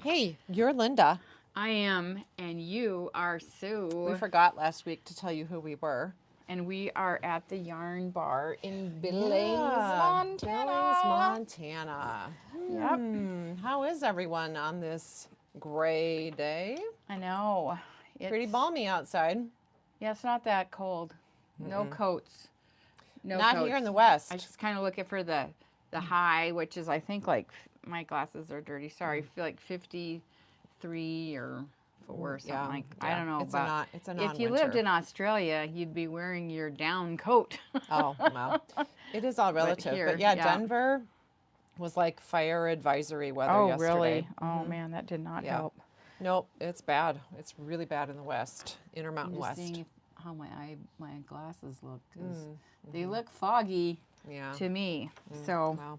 Hey, you're Linda. I am, and you are Sue. We forgot last week to tell you who we were. And we are at the Yarn Bar in Billings, Montana. Montana. Yep. How is everyone on this gray day? I know. Pretty balmy outside. Yeah, it's not that cold. No coats. No Not coats. here in the West. I just kind of looking for the high, which is I think like my glasses are dirty. Sorry, I feel like 53 or 4 or something I don't know. It's a if you lived in Australia, you'd be wearing your down coat. Oh, well. It is all relative. But yeah, Denver was like fire advisory weather yesterday. Oh, really? Oh, man, that did not help. Nope, it's bad. It's really bad in the West, Intermountain West. I'm just seeing how my glasses look. They look foggy to me. So well,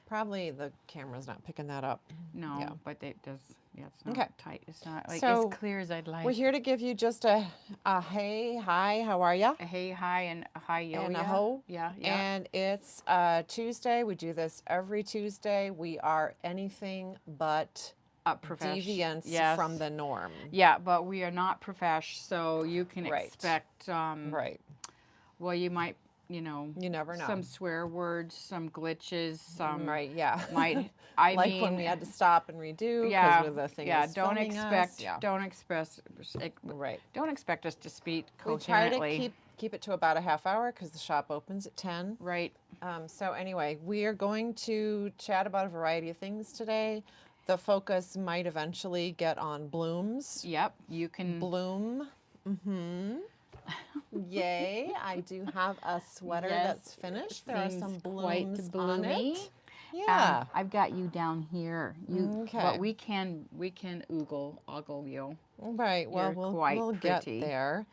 probably the camera's not picking that up. No, but it does. Yeah, it's not tight. It's not like so as clear as I'd like. We're here to give you just a hey, hi, how are ya? A hey, hi, and a hi, yo, and a ho. Yeah. And it's Tuesday. We do this every Tuesday. We are anything but deviance from the norm. Yeah, but we are not profesh, so you can expect. Well, you might. You never know. Some swear words, some glitches, some might. I like mean, when we had to stop and redo because of the thing. Don't expect us to speak coherently. We try to keep it to about a half hour because the shop opens at 10. Right. So anyway, we are going to chat about a variety of things today. The focus might eventually get on blooms. Yep, you can bloom. Yay, I do have a sweater that's finished. There are some blooms on it. Yeah. I've got you down here. But we can ogle you. Right. Well, we'll get there.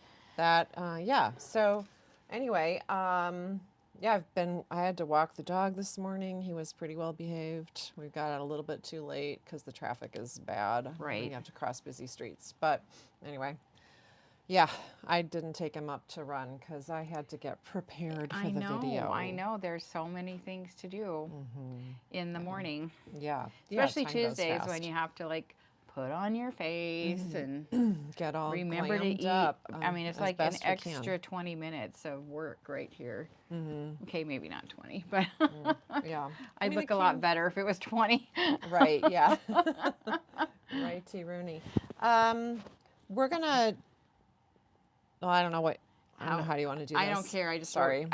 So anyway, I had to walk the dog this morning. He was pretty well behaved. We got out a little bit too late because the traffic is bad. Right. You have to cross busy streets. But anyway. Yeah, I didn't take him up to run because I had to get prepared for the video. I know. There's so many things to do in the morning. Yeah. Especially Tuesdays when you have to like put on your face and get all remember to eat. Up, I mean, it's like an extra 20 minutes of work right here. Okay, maybe not 20, but I'd look a lot better if it was 20. Right, yeah. Righty Rooney. We're going to... Well, I don't know how do you want to do this? I don't care. Sorry.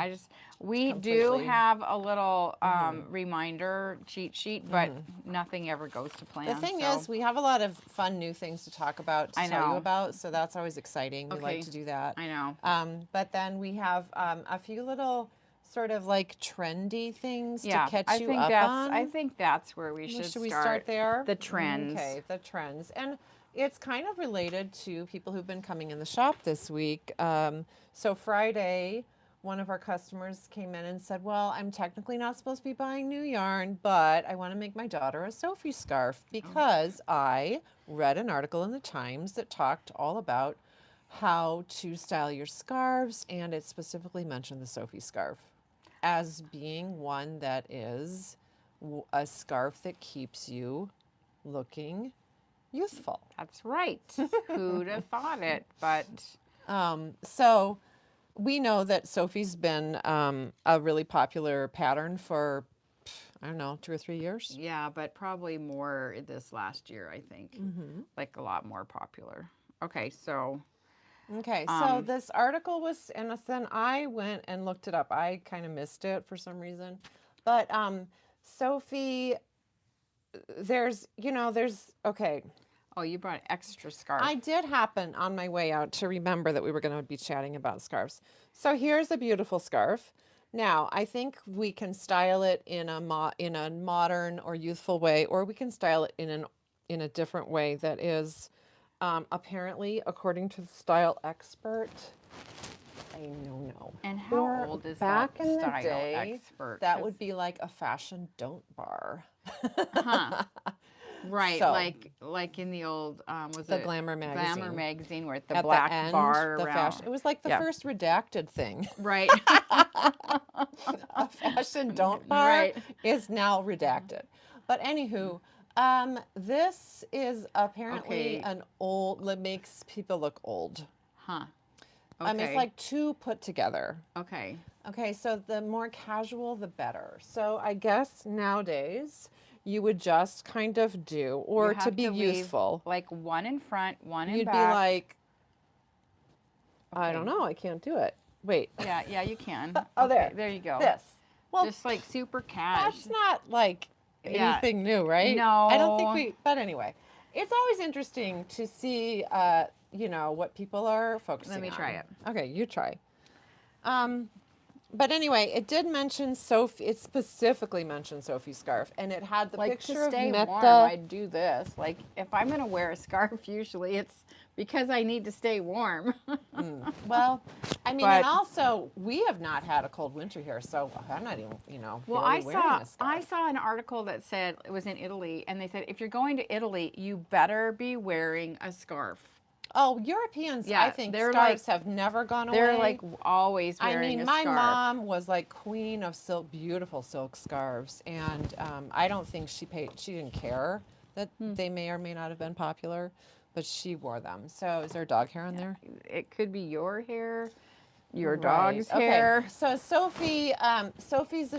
We do have a little reminder cheat sheet, but nothing ever goes to plan. The thing is, we have a lot of fun new things to talk about, to tell you about, so that's always exciting. We like to do that. I know. But then we have a few little sort of like trendy things to catch you up on. I think that's where we should start. Should we start there? The trends. Okay, the trends. And it's kind of related to people who've been coming in the shop this week. So Friday, one of our customers came in and said, well, I'm technically not supposed to be buying new yarn, but I want to make my daughter a Sophie scarf because I read an article in the Times that talked all about how to style your scarves, and it specifically mentioned the Sophie scarf as being one that is a scarf that keeps you looking youthful. That's right. Who'd have thought it? But so we know that Sophie's been a really popular pattern for, I don't know, 2 or 3 years. Yeah, but probably more this last year, I think. Like a lot more popular. Okay, so this article was, and then I went and looked it up. I kind of missed it for some reason, but Sophie, okay. Oh, you brought extra scarf. I did happen on my way out to remember that we were going to be chatting about scarves. So here's a beautiful scarf. Now, I think we can style it in a modern or youthful way, or we can style it in a different way that is apparently, according to the style expert, I don't know. And how old is that style expert? That would be like a fashion don't bar. Right, so, like in the old was the it Glamour magazine? Glamour magazine, where the black bar around. Fashion. It was like the first redacted thing. Right. A fashion don't bar is now redacted. But anywho, This is apparently an old, that makes people look old. Huh. Okay. It's like two put together. Okay. Okay, so the more casual, the better. So I guess nowadays you would just kind of do, or to be youthful. Like one in front, one in back. You'd be like, I don't know, I can't do it. Wait. Yeah, you can. Oh, okay, there you go. This. Well, just like super cash. That's not like anything new, right? No. I don't think but anyway, it's always interesting to see, what people are focusing on. Let me try it. Okay, you try. But anyway, it did mention Sophie. It specifically mentioned Sophie's scarf, and it had the picture of Meta. Warm, I do this. Like if I'm gonna wear a scarf, usually it's because I need to stay warm. Well, I mean, and also we have not had a cold winter here, so I'm not even, Well, wearing a scarf. I saw an article that said it was in Italy, and they said if you're going to Italy, you better be wearing a scarf. Oh, Europeans, I think scarves have never gone away. They're like always wearing a scarf. My mom was like queen of beautiful silk scarves, and I don't think she didn't care that they may or may not have been popular, but she wore them. So is there dog hair on there? It could be your hair, your dog's hair. So Sophie's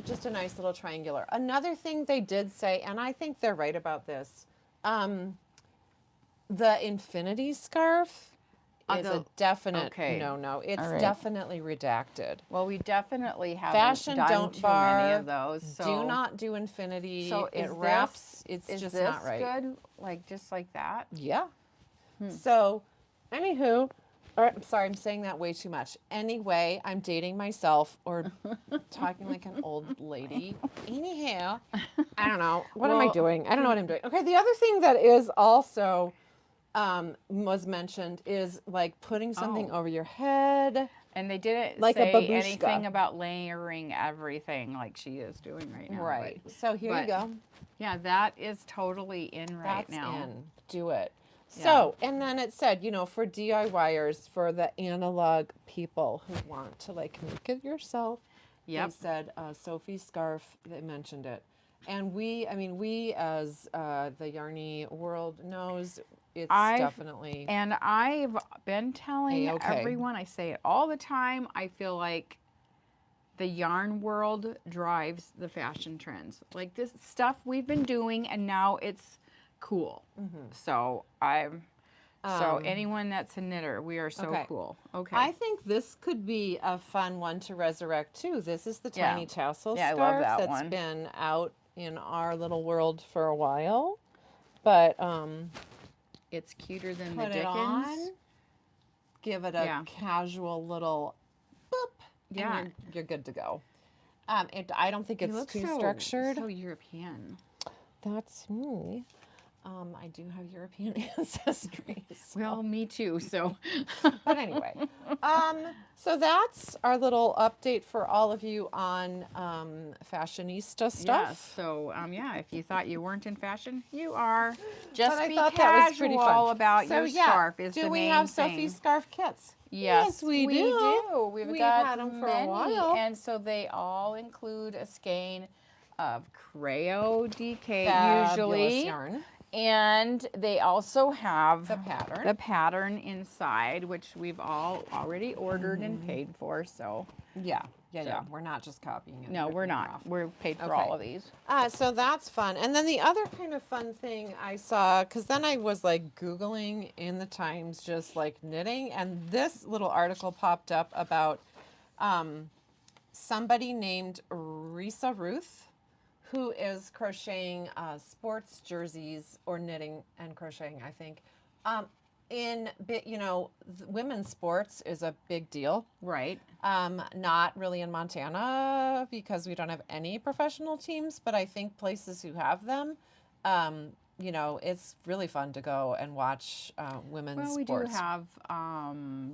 just a nice little triangular. Another thing they did say, and I think they're right about this, the infinity scarf is a definite no. It's definitely redacted. Well, we definitely haven't done too many of those. So do not do infinity. So it wraps. It's just not right. Is this good? Like just like that? Yeah. So, anywho, I'm sorry, I'm saying that way too much. Anyway, I'm dating myself or talking like an old lady. Anyhow, I don't know. What am I doing? I don't know what I'm doing. Okay, the other thing that is also was mentioned is like putting something over your head. And they didn't say anything about layering everything like she is doing right now. Right. So here you go. Yeah, that is totally in right now. That's in. Do it. So, and then it said, for DIYers, for the analog people who want to like make it yourself. They said Sophie's scarf, they mentioned it. And we as the Yarny world knows, it's definitely. And I've been telling everyone, I say it all the time, I feel like the yarn world drives the fashion trends. Like this stuff we've been doing and now it's cool. So so anyone that's a knitter, we are so cool. Okay. I think this could be a fun one to resurrect too. This is the tiny tassel scarf I love that that's one. Been out in our little world for a while, but it's cuter than put the Dickens. It on, give it a casual little boop. Yeah, and you're good to go. I don't think it's too structured. So European. That's me. I do have European ancestry. So. Well, me too. So, but anyway, so that's our little update for all of you on fashionista stuff. Yeah. So, if you thought you weren't in fashion, you are. Just but be I thought casual that was pretty fun. About your scarf. Is do the we main have thing. Sophie's scarf kits? Yes, we do. We've got had them for many, a while, and so they all include a skein of Creo DK usually. Yarn. And they also have the pattern inside, which we've all already ordered and paid for. So yeah, we're not just copying it. No, we're not. We're paid for all of these. So that's fun. And then the other kind of fun thing I saw, because then I was like Googling in the Times, just like knitting, and this little article popped up about somebody named Rysa Ruth, who is crocheting sports jerseys or knitting and crocheting, I think. Women's sports is a big deal. Right. Not really in Montana because we don't have any professional teams, but I think places who have them, it's really fun to go and watch women's sports. Well, we do have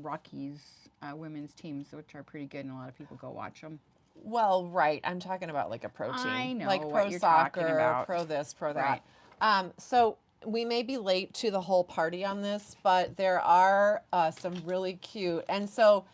Rockies women's teams, which are pretty good, and a lot of people go watch them. Well, right. I'm talking about like a pro team. I know like what pro you're soccer, talking about. Pro this, pro that. Right. So we may be late to the whole party on this, but there are some really cute. And so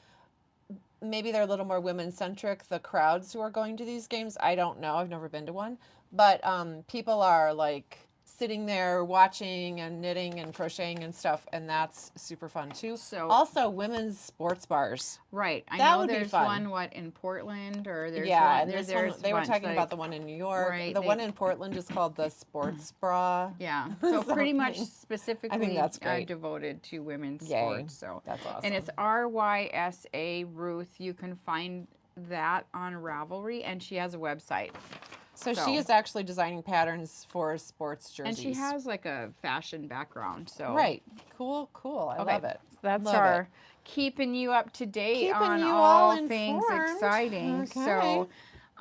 maybe they're a little more women-centric, the crowds who are going to these games. I don't know. I've never been to one. But people are like sitting there watching and knitting and crocheting and stuff, and that's super fun too. So also women's sports bars. Right. I that know would there's be fun. one, what, in Portland, or there's yeah, one, and there's one, they were talking about the one in New York. Right, the one in Portland is called the sports bra. Yeah. So pretty much specifically I think that's great. Devoted to women's Yay. sports. So that's awesome. And it's Rysa Ruth. You can find that on Ravelry, and she has a website. So she is actually designing patterns for sports jerseys. And she has like a fashion background. So right. Cool. I love it. That's love keeping you up to date keeping on you all informed. things exciting. Okay. So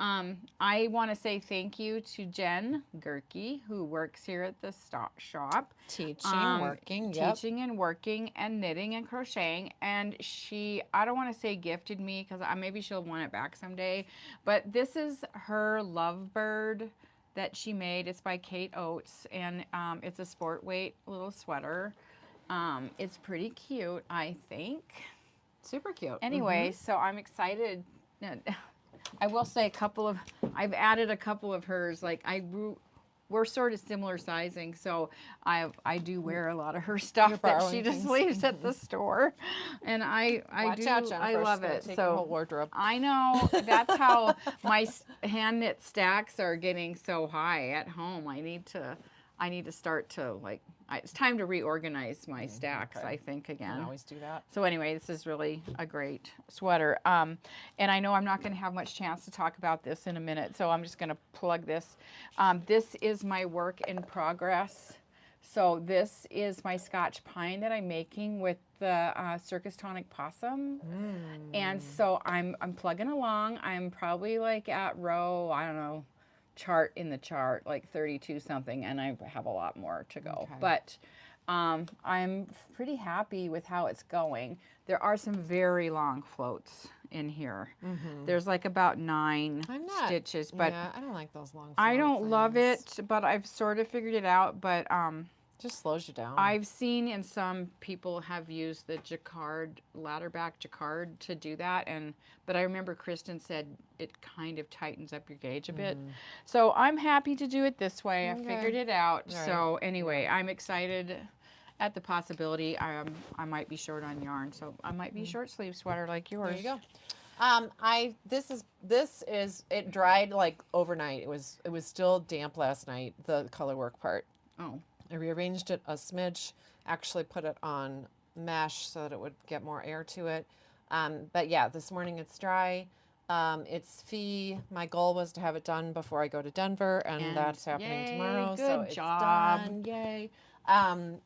I want to say thank you to Jen Gerke, who works here at the shop. Teaching, working, Teaching and working and knitting and crocheting. And she, I don't want to say gifted me, because maybe she'll want it back someday, but this is her lovebird that she made. It's by Kate Oates, and it's a sport weight little sweater. It's pretty cute, I think. Super cute. Anyway, so I'm excited. I will say I've added a couple of hers. Like we're sort of similar sizing, so I do wear a lot of her stuff that she just leaves at the store, and I love it. Take so your whole wardrobe. I know that's how my hand knit stacks are getting so high at home. I need to start to it's time to reorganize my stacks, I think, again. You can always do that. So anyway, this is really a great sweater. And I know I'm not going to have much chance to talk about this in a minute, so I'm just going to plug this. This is my work in progress. So this is my Scotch pine that I'm making with the Circus Tonic Possum. And so I'm plugging along. I'm probably like at row, I don't know, chart in the chart, like 32 something, and I have a lot more to go. Okay. But I'm pretty happy with how it's going. There are some very long floats in here. There's like about 9 stitches, but yeah, I don't like those long floats. I don't love it, but I've sort of figured it out. But just slows you down. I've seen in some people have used the jacquard, ladder back jacquard to do that, but I remember Kristen said it kind of tightens up your gauge a bit. So I'm happy to do it this way. Okay. I figured it out. Right. So anyway, I'm excited at the possibility. I might be short on yarn, so I might be short sleeve sweater like yours. There you go. This is it dried like overnight. It was still damp last night, the color work part. Oh. I rearranged it a smidge, actually put it on mesh so that it would get more air to it. But yeah, this morning it's dry. It's fee. My goal was to have it done before I go to Denver, and that's happening tomorrow. So it's done. Yay.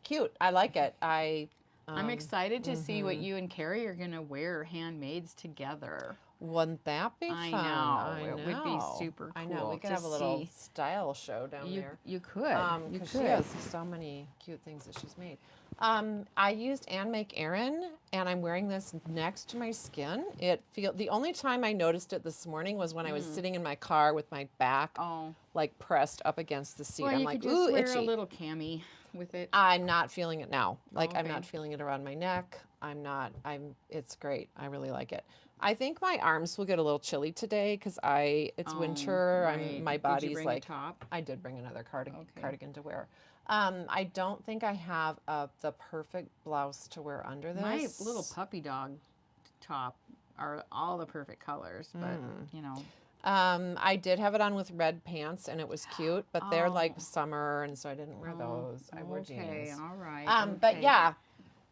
Cute. I like it. I'm excited to see what you and Carrie are going to wear handmaids together. Wouldn't that be fun? I know. It would be super cool. I know. We could have a little style show down there. You could. Because she has so many cute things that she's made. I used Ann Make Erin, and I'm wearing this next to my skin. The only time I noticed it this morning was when I was sitting in my car with my back like pressed up against the seat. Well, I'm like, could just ooh, wear itchy. a little cami with it. I'm not feeling it now. I'm not feeling it around my neck. It's great. I really like it. I think my arms will get a little chilly today because it's winter. Right. My body's did you bring like, a top? I did bring another cardigan to wear. I don't think I have the perfect blouse to wear under this. My little puppy dog top are all the perfect colors, but you know. I did have it on with red pants, and it was cute, but they're like summer, and so I didn't wear those. I wore jeans. Okay, all right. But yeah.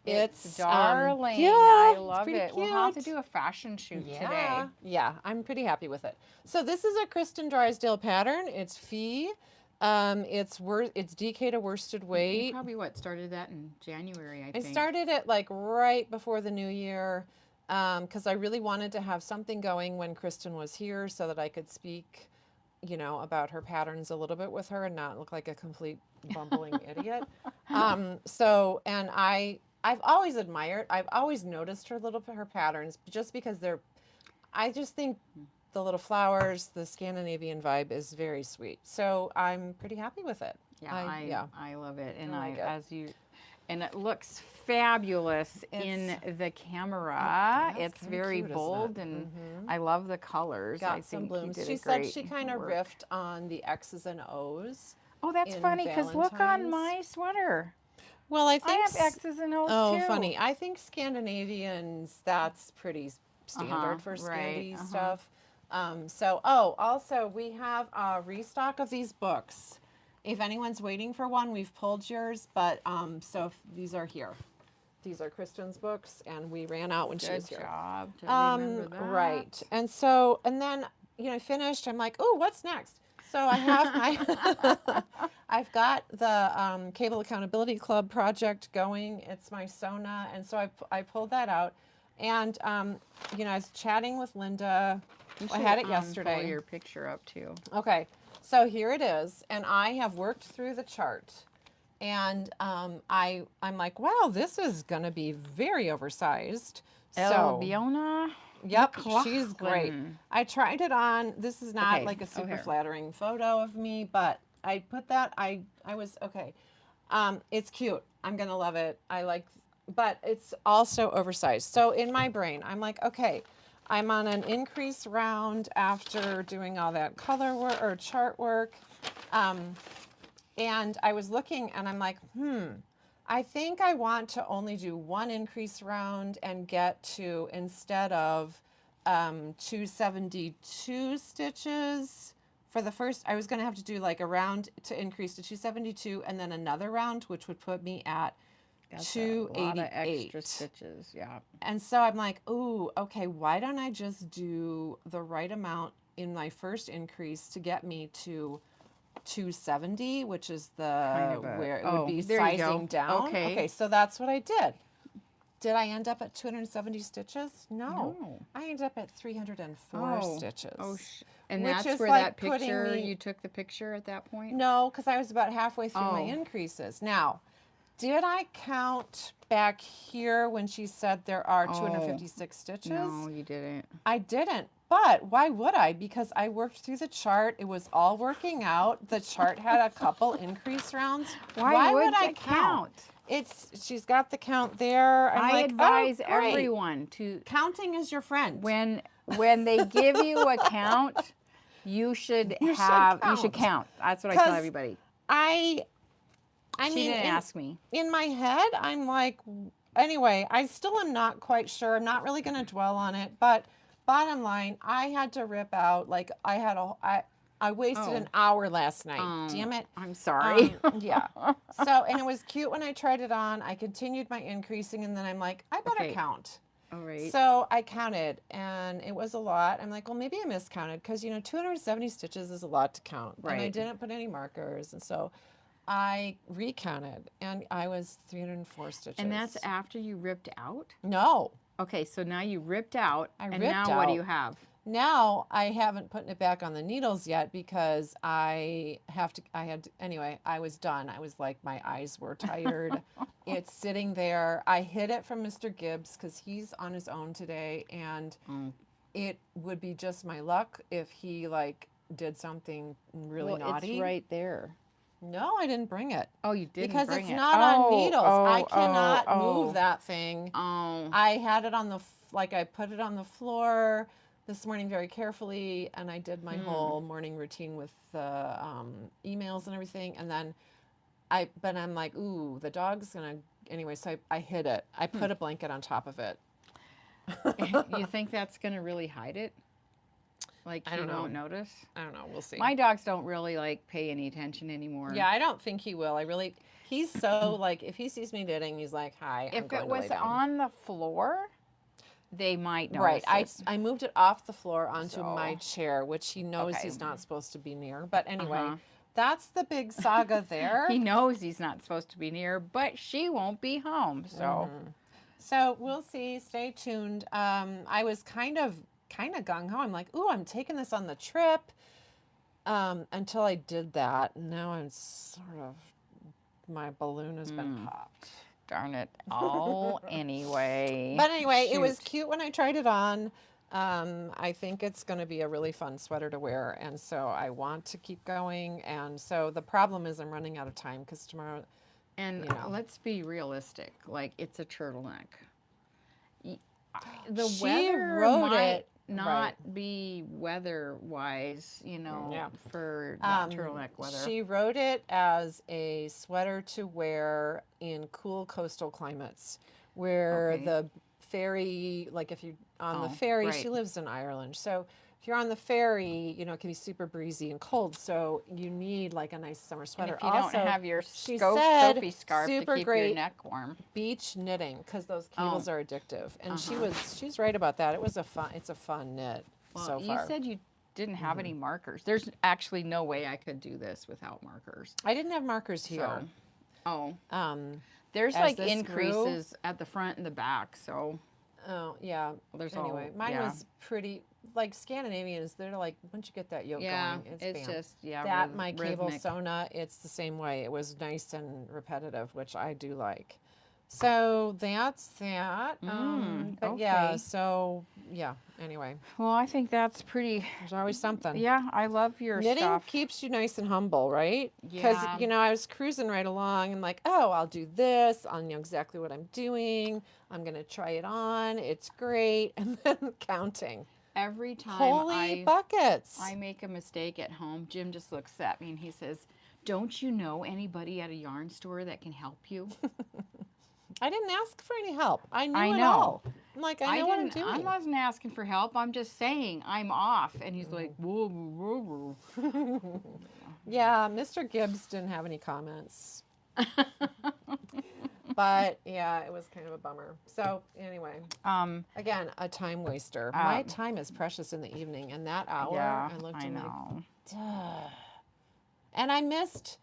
It's darling. Yeah, I love it. Cute. We'll have to do a fashion shoot today. Yeah, I'm pretty happy with it. So this is a Kristen Drysdale pattern. It's fee. It's DK to worsted weight. You probably started that in January, I think. I started it like right before the new year because I really wanted to have something going when Kristen was here so that I could speak, about her patterns a little bit with her and not look like a complete bumbling idiot. I've always noticed her patterns just because I just think the little flowers, the Scandinavian vibe is very sweet. So I'm pretty happy with it. Yeah, I love it. And it looks fabulous in the camera. It's very cute, bold, and I love the colors. Got some blooms. She said she kind of riffed on the X's and O's Oh, that's funny because look on my sweater. Well, I think I have X's and O's too. Oh, funny. I think Scandinavians, that's pretty standard for Scandi stuff. Also we have a restock of these books. If anyone's waiting for one, we've pulled yours, but these are here. These are Kristen's books, and we ran out when she was here. Good job to remember that. Right. And then, I finished. I'm like, oh, what's next? So I have I've got the Cable Accountability Club project going. It's my Sona, and so I pulled that out. And, I was chatting with Linda. I had it yesterday. Pull your picture up, too. Okay. So here it is, and I have worked through the chart. And I'm like, wow, this is going to be very oversized. Biona. Yep, she's great. I tried it on. This is not like a super flattering photo of me, but I put that. I was okay. It's cute. I'm going to love it. But it's also oversized. So in my brain, I'm like, okay, I'm on an increase round after doing all that color work or chart work. And I was looking and I'm like, I think I want to only do one increase round and get to, instead of 272 stitches for the first, I was going to have to do like a round to increase to 272 and then another round, which would put me at 288. A lot of extra stitches, yeah. And so I'm like, ooh, okay, why don't I just do the right amount in my first increase to get me to 270, which is where it would be sizing down. Okay, so that's what I did. Did I end up at 270 stitches? No. I ended up at 304 stitches. And that's where that picture, you took the picture at that point? No, because I was about halfway through my increases. Now, did I count back here when she said there are 256 stitches? No, you didn't. I didn't. But why would I? Because I worked through the chart. It was all working out. The chart had a couple increase rounds. Why would I count? She's got the count there. I advise everyone to counting is your friend. When they give you a count, you should count. That's what I tell everybody. She didn't ask me. In my head, I'm like, anyway, I still am not quite sure. I'm not really going to dwell on it, but bottom line, I had to rip out, like I wasted an hour last night. Damn it. I'm sorry. Yeah. And it was cute when I tried it on. I continued my increasing, and then I'm like, I better count. All right. So I counted, and it was a lot. I'm like, well, maybe I miscounted because, 270 stitches is a lot to count. Right. And I didn't put any markers, and so I recounted, and I was 304 stitches. And that's after you ripped out? No. Okay, so now you ripped out, what do you have? Now I haven't put it back on the needles yet because I was done. I was like, my eyes were tired. It's sitting there. I hid it from Mr. Gibbs because he's on his own today, and it would be just my luck if he did something really naughty. It's right there. No, I didn't bring it. Oh, you didn't because bring it's not on needles. I cannot move that thing. Oh. I had it on I put it on the floor this morning very carefully, and I did my whole morning routine with the emails and everything, and then but I'm like, ooh, the dog's gonna, anyway, so I hid it. I put a blanket on top of it. You think that's gonna really hide it? Like you won't notice? I don't know. We'll see. My dogs don't really pay any attention anymore. Yeah, I don't think he will. He's so if he sees me knitting, he's like, hi, I'm going to lay down. If it was on the floor, they might notice. Right. I moved it off the floor onto my chair, which he knows he's not supposed to be near. But anyway, that's the big saga there. He knows he's not supposed to be near, but she won't be home. So, so we'll see. Stay tuned. I was kind of gung-ho. I'm like, ooh, I'm taking this on the trip, until I did that. Now I'm my balloon has been popped. Darn it. Anyway. But anyway, it was cute when I tried it on. I think it's going to be a really fun sweater to wear, and so I want to keep going. And so the problem is I'm running out of time because tomorrow. And let's be realistic. It's a turtleneck. The weather wrote it. not be weather-wise, you know, for that turtleneck weather. She wrote it as a sweater to wear in cool coastal climates, where the ferry, like if you're on the ferry, she lives in Ireland, so if you're on the ferry, you know, it can be super breezy and cold, so you need like a nice summer sweater. And if you don't have your Sophie scarf to keep your neck warm. Beach knitting, because those cables are addictive, and she's right about that. It's a fun knit so far. You said you didn't have any markers. There's actually no way I could do this without markers. I didn't have markers here. There's like increases at the front and the back, so. Oh, yeah. There's anyway, mine was pretty, like Scandinavians, they're like, once you get that yoke going, it's just, that, my cable Sona, it's the same way. It was nice and repetitive, which I do like. So that's that. But yeah, so yeah, anyway. Well, I think that's pretty. There's always something. Yeah, I love your knitting stuff. Keeps you nice and humble, right? Because, you know, I was cruising right along and like, oh, I'll do this. I'll know exactly what I'm doing. I'm going to try it on. It's great. And then counting. Every time Holy buckets. I make a mistake at home, Jim just looks at me and he says, don't you know anybody at a yarn store that can help you? I didn't ask for any help. I knew it all. I'm like, I know what I'm doing. I wasn't asking for help. I'm just saying I'm off. And he's like, whoa, whoa, whoa. Yeah, Mr. Gibbs didn't have any comments. But yeah, it was kind of a bummer. So anyway, again, a time waster. My time is precious in the evening, and that hour, I looked and like, duh. And I missed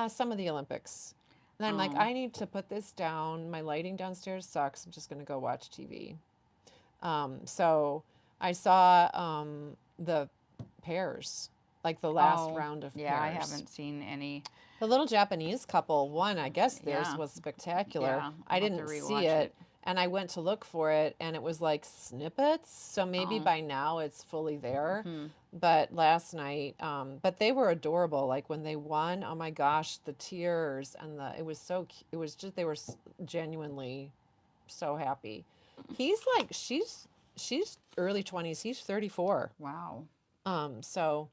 some of the Olympics. And I'm like, I need to put this down. My lighting downstairs sucks. I'm just going to go watch TV. So I saw the pairs, like the last round of pairs. Yeah, I haven't seen any. The little Japanese couple won. I guess theirs was spectacular. Yeah, I didn't see it. And I went to look for it, and it was like snippets. So maybe by now it's fully there. But last night, but they were adorable. Like when they won, oh my gosh, the tears and it was so. It was just they were genuinely so happy. He's like she's early 20s. He's 34. Wow. So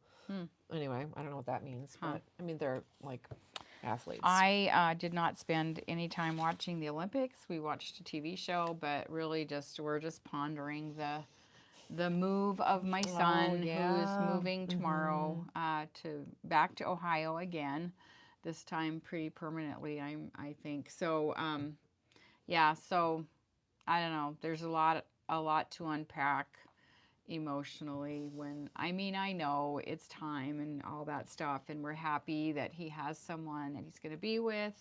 anyway, I don't know what that means, but I mean they're like athletes. I did not spend any time watching the Olympics. We watched a TV show, but really we're just pondering the move of my son, who's moving tomorrow back to Ohio again, this time pretty permanently, I think. So so I don't know. There's a lot to unpack emotionally I know it's time and all that stuff, and we're happy that he has someone that he's going to be with.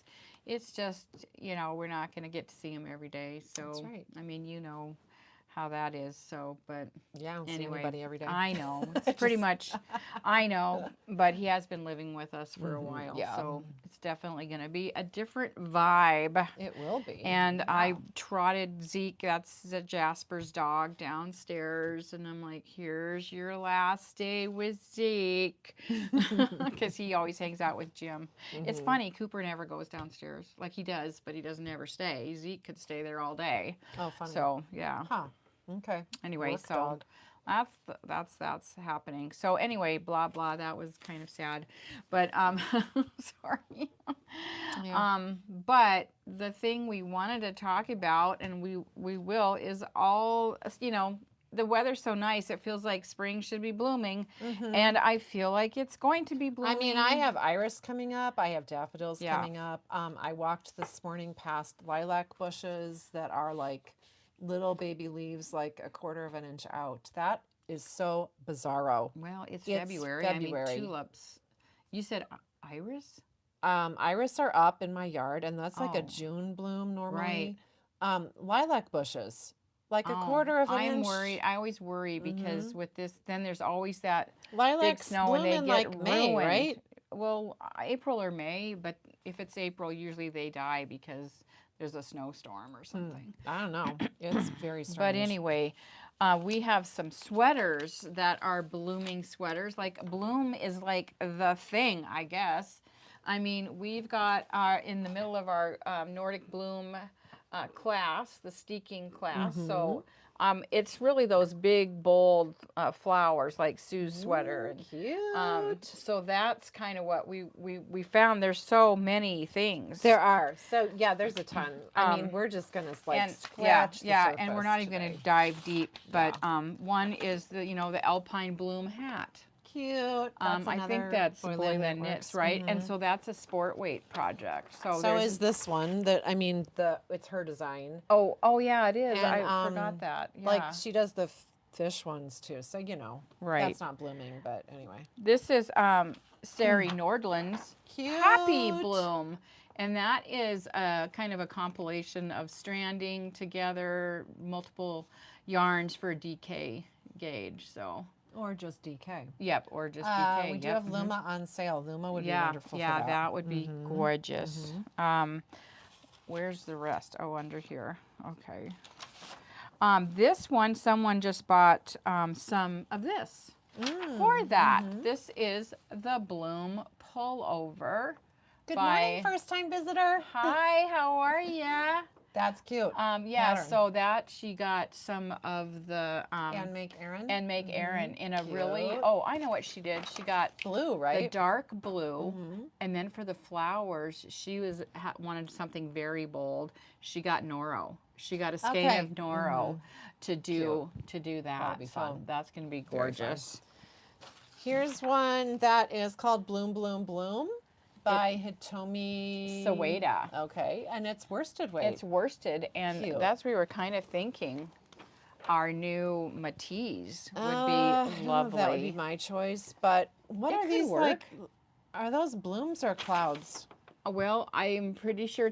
It's just, you know, we're not going to get to see him every day. So, that's right. I mean, you know how that is. So, but yeah, I don't anyway, see anybody every day. I know. It's pretty much, I know, but he has been living with us for a while. Yeah. So it's definitely going to be a different vibe. It will be. And I trotted Zeke, that's Jasper's dog, downstairs. And I'm like, here's your last day with Zeke. Because he always hangs out with Jim. It's funny, Cooper never goes downstairs. Like he does, but he doesn't ever stay. Zeke could stay there all day. Oh, funny. So, yeah. Huh. Okay. Anyway, Work so dog. that's happening. So anyway, blah blah. That was kind of sad, but sorry. Yeah. But the thing we wanted to talk about, and we will, is all, you know, the weather's so nice. It feels like spring should be blooming, and I feel like it's going to be blooming. I mean, I have iris coming up. I have daffodils coming up. I walked this morning past lilac bushes that are like little baby leaves like a quarter of an inch out. That is so bizarro. Well, it's February. I mean, tulips. You said iris? Iris are up in my yard, and that's like a June bloom normally. Right. Lilac bushes, like a quarter of an inch. I'm worried. I always worry because with this, then there's always that lilacs big snow and they get like May, ruined. Right? Well, April or May, but if it's April, usually they die because there's a snowstorm or something. I don't know. It's very strange. But anyway, we have some sweaters that are blooming sweaters. Like bloom is like the thing, I guess. I mean, we've got in the middle of our Nordic Bloom class, the steeking class. So It's really those big, bold flowers like Sue's sweater. Cute. So that's kind of what we found. There's so many things. There are. So, yeah, there's a ton. I mean, we're just going to scratch the surface and we're not even going to dive deep. But one is the Alpine Bloom Hat. Cute. I think that's Boylan Knits, right? And so that's a sport weight project. So is this one that it's her design. Oh yeah, it is. And, I forgot that. Yeah. Like she does the fish ones too. So right. That's not blooming, but anyway. This is Sari Nordland's Happy Bloom. And that is kind of a compilation of stranding together multiple yarns for a DK gauge. Or just DK. Yep, or just DK. We do have Luma on sale. Luma would be wonderful for that. Yeah, that would be gorgeous. Where's the rest? Oh, under here. Okay. This one, someone just bought some of this for that. This is the Bloom Pullover. Good morning, first-time visitor. Hi, how are ya? That's cute. Yeah, pattern. So that she got some of the and make Erin in a really I know what she did. She got blue, right? The dark blue, and then for the flowers, she wanted something very bold. She got Noro. She got a skein of Noro to do that. So that's gonna be gorgeous. Here's one that is called Bloom Bloom Bloom. By Hitomi Sawada. Okay, and it's worsted weight. It's worsted, and that's what we were kind of thinking. Our new Matiz would be lovely. That would be my choice. But what are these like? Are those blooms or clouds? Well, I'm pretty sure.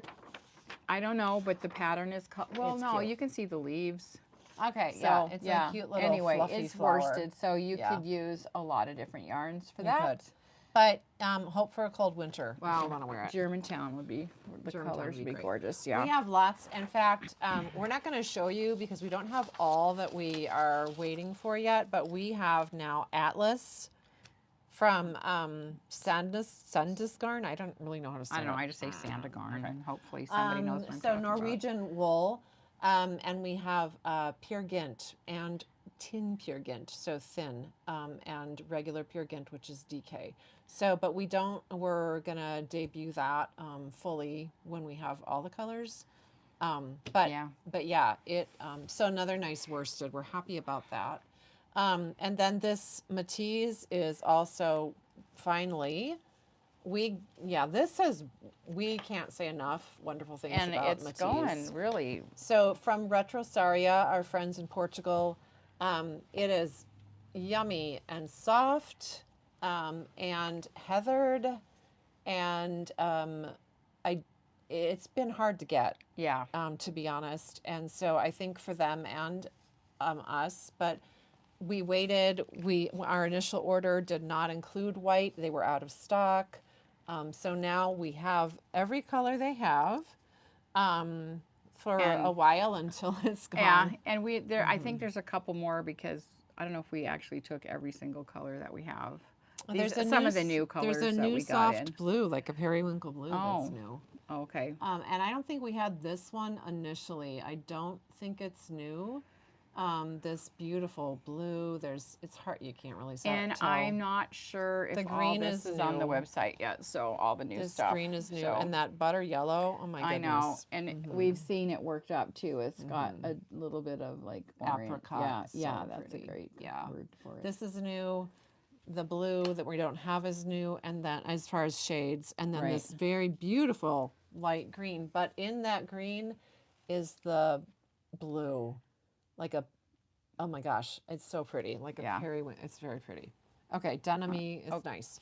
I don't know, but the pattern is cute. You can see the leaves. Okay, so it's a cute little fluffy it's flower. Worsted, so you could use a lot of different yarns for that. But hope for a cold winter if you want to wear it. Germantown would be, the colors would be gorgeous, yeah. We have lots. In fact, we're not going to show you because we don't have all that we are waiting for yet, but we have now Atlas from Sandus Garn. I don't really know how to say it. I don't know, I just say Sanda Garn, and hopefully somebody knows what I'm So Norwegian wool, and we have Peer Gynt and tin Peer Gynt, so thin, and regular Peer Gynt, which is DK. So, but we're gonna debut that fully when we have all the colors. But yeah, so another nice worsted. We're happy about that. And then this Matiz is also finally, we can't say enough wonderful things about Matiz. And it's going really. So from Retrosaria, our friends in Portugal, it is yummy and soft, and heathered, and it's been hard to get. Yeah. To be honest, and so I think for them and us, but we waited. Our initial order did not include white; they were out of stock. So now we have every color they have. For a while until it's gone. Yeah, and I think there's a couple more because I don't know if we actually took every single color that we have. There's some of the new colors that we got in. There's a new soft blue, like a periwinkle blue that's new. Okay. And I don't think we had this one initially. I don't think it's new. This beautiful blue. It's hard. You can't really see. And I'm not sure if all this is on the website yet. So all the new stuff. This green is new, and that butter yellow. Oh my goodness! I know, and we've seen it worked up too. It's got a little bit of like apricot. Yeah, that's a great word for it. This is new. The blue that we don't have is new, and then as far as shades, and then this very beautiful light green. But in that green is the blue. Oh my gosh, it's so pretty. Like a periwinkle. It's very pretty. Okay, denim-y is nice.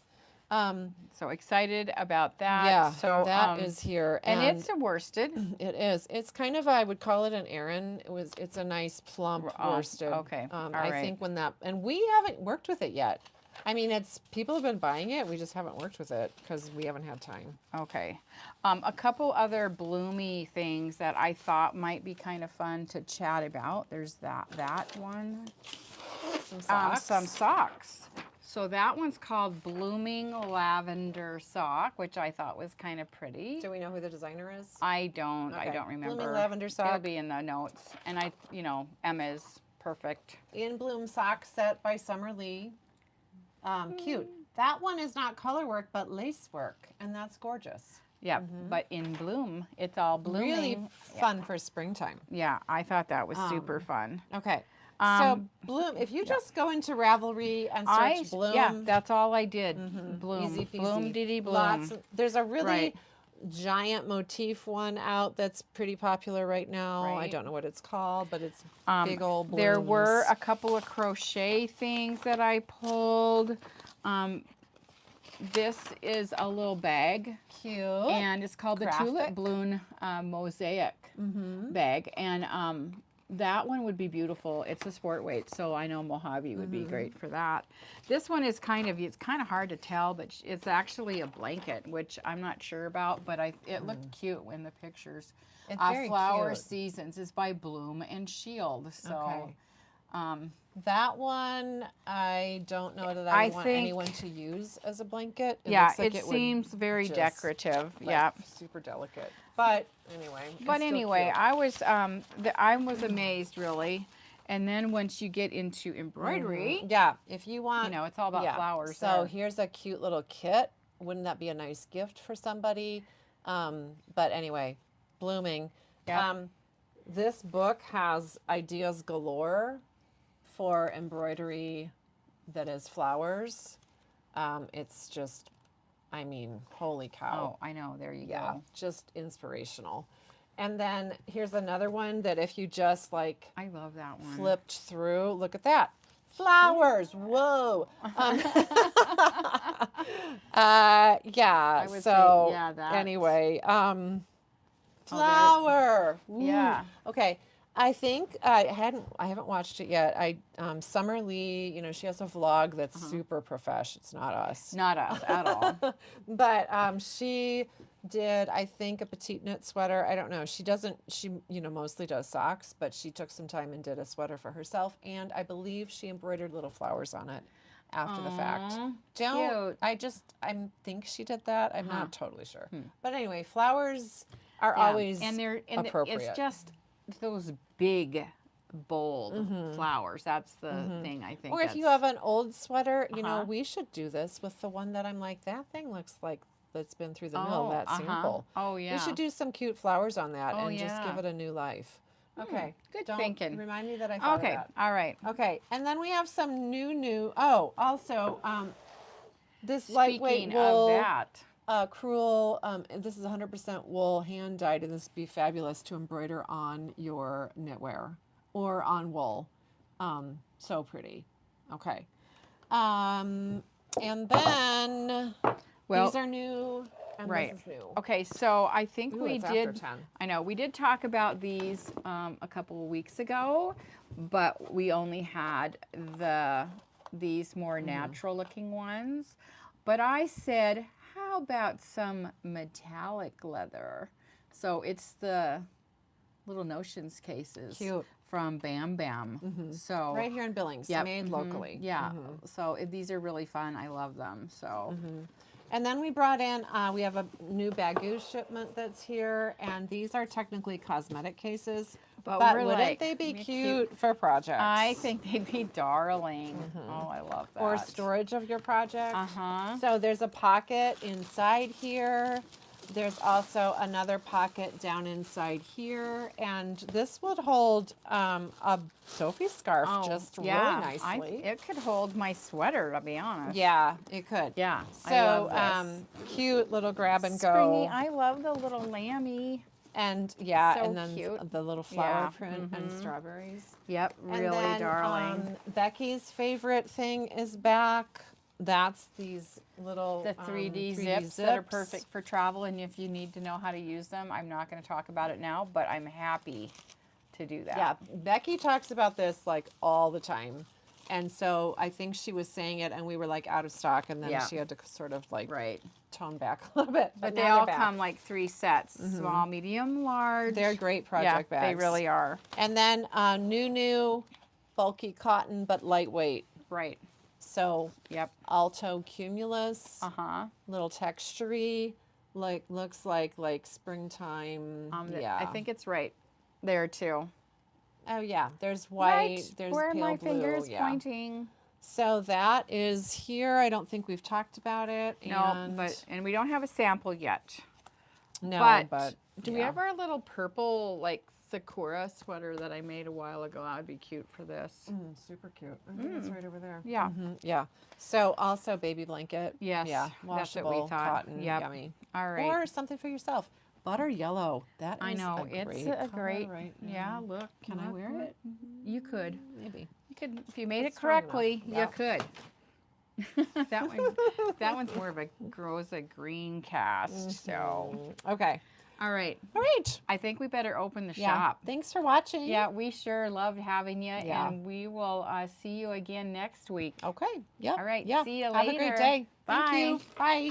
So excited about that. Yeah, so that is here. And it's a worsted. It is. It's kind of, I would call it an Erin. It's a nice plump worsted. Okay, I think and we haven't worked with it yet. I mean, people have been buying it. We just haven't worked with it because we haven't had time. Okay. A couple other bloomy things that I thought might be kind of fun to chat about. There's that one. Some socks. So that one's called Blooming Lavender Sock, which I thought was kind of pretty. Do we know who the designer is? I don't. Okay. I don't remember. Blooming Lavender Sock. It'll be in the notes. And Emma's perfect. In Bloom Sock Set by Summer Lee. Cute. That one is not color work, but lace work, and that's gorgeous. Yeah, but in bloom, it's all blooming. Really fun for springtime. Yeah, I thought that was super fun. Okay. So Bloom, if you just go into Ravelry and search Bloom. Yeah, that's all I did. Bloom. Easy peasy. Bloom diddy bloom. There's a really giant motif one out that's pretty popular right now. I don't know what it's called, but it's big old blooms. There were a couple of crochet things that I pulled. This is a little bag. Cute. And it's called the Tulip Bloom Mosaic bag. And that one would be beautiful. It's a sport weight, so I know Mojave would be great for that. This one is it's kind of hard to tell, but it's actually a blanket, which I'm not sure about, but it looked cute in the pictures. It's very Flower cute. Seasons is by Bloom and Shield. So that one, I don't know that I want anyone to use as a blanket. It looks like it seems very decorative. Super delicate. But anyway, I was amazed really. And then once you get into embroidery, if you want, it's all about flowers. So here's a cute little kit. Wouldn't that be a nice gift for somebody? But anyway, blooming. This book has ideas galore for embroidery that is flowers. It's just, holy cow. Oh, I know. There you go. Just inspirational. And then here's another one that if you just I love that one. Flipped through, look at that. Flowers, whoa. Anyway, flower. Yeah. Okay. I think I haven't watched it yet. Summer Lee, she has a vlog that's super profesh. It's not us. Not us at all. But she did, I think, a petite knit sweater. I don't know. She mostly does socks, but she took some time and did a sweater for herself. And I believe she embroidered little flowers on it after the fact. Cute. I think she did that. I'm not totally sure. But anyway, flowers are always appropriate. It's just those big, bold flowers. That's the thing, I think. Or if you have an old sweater, we should do this with the one that I'm like, that thing looks like it's been through the mill, that sample. Oh, yeah. We should do some cute flowers on that and just give it a new life. Okay. Good thinking. Remind me that I thought of that. All right. Okay. And then we have some new, also, this lightweight wool. Speaking of that. Crewel, this is 100% wool, hand dyed, and this would be fabulous to embroider on your knitwear or on wool. So pretty. Okay. And then these are new, and this is new. Okay, so I think it's after 10. I know, we did talk about these a couple of weeks ago, but we only had these more natural looking ones. But I said, how about some metallic leather? So it's the little notions cases. Cute. From Bambam. So right here in Billings, made locally. Yeah. So these are really fun. I love them. So. And then we brought in, we have a new Baggu shipment that's here, and these are technically cosmetic cases, but wouldn't they be cute for projects? I think they'd be darling. Oh, I love that. Or storage of your project. So there's a pocket inside here. There's also another pocket down inside here, and this would hold a Sophie scarf really nicely. It could hold my sweater, to be honest. Yeah, it could. Yeah, so I love this. Cute little grab and go. Springy. I love the little lammy. And so and then cute. The little flower print and strawberries. Yep, really darling. Becky's favorite thing is back. That's these little 3D zips that are perfect for travel, and if you need to know how to use them, I'm not going to talk about it now, but I'm happy to do that. Yeah, Becky talks about this all the time, and so I think she was saying it, and we were out of stock, and then she had to sort of tone back a little bit. But they all come 3 sets: small, medium, large. They're great project bags. They really are. And then new bulky cotton, but lightweight. Right. So, yep. Alto Cumulus. Little texture-y. Looks like springtime. Yeah. I think it's right there too. Oh yeah, there's white, right. there's where pale are my blue. fingers Yeah. pointing? So that is here. I don't think we've talked about it. No, and we don't have a sample yet. No, but do we have our little purple like Sakura sweater that I made a while ago? That would be cute for this. Super cute. I think it's right over there. Yeah. Yeah. So also baby blanket. Yes. Yeah. That's what we Washable thought. cotton. Yep. Yummy. All right. Or something for yourself. Butter yellow. That is I know. it's a great. right now. Yeah. Look. Can I wear it? You could. Maybe. You could if you made It's it correctly. strong enough. You could. that one's more of a Rosa green cast. So okay. All right. All right. I think we better open the Yeah. shop. Thanks for watching. Yeah, we sure loved having you, Yeah. and we will see you again next week. Okay. Yeah. All right. Yeah. See you later. Have a great day. Bye. Thank you. Bye.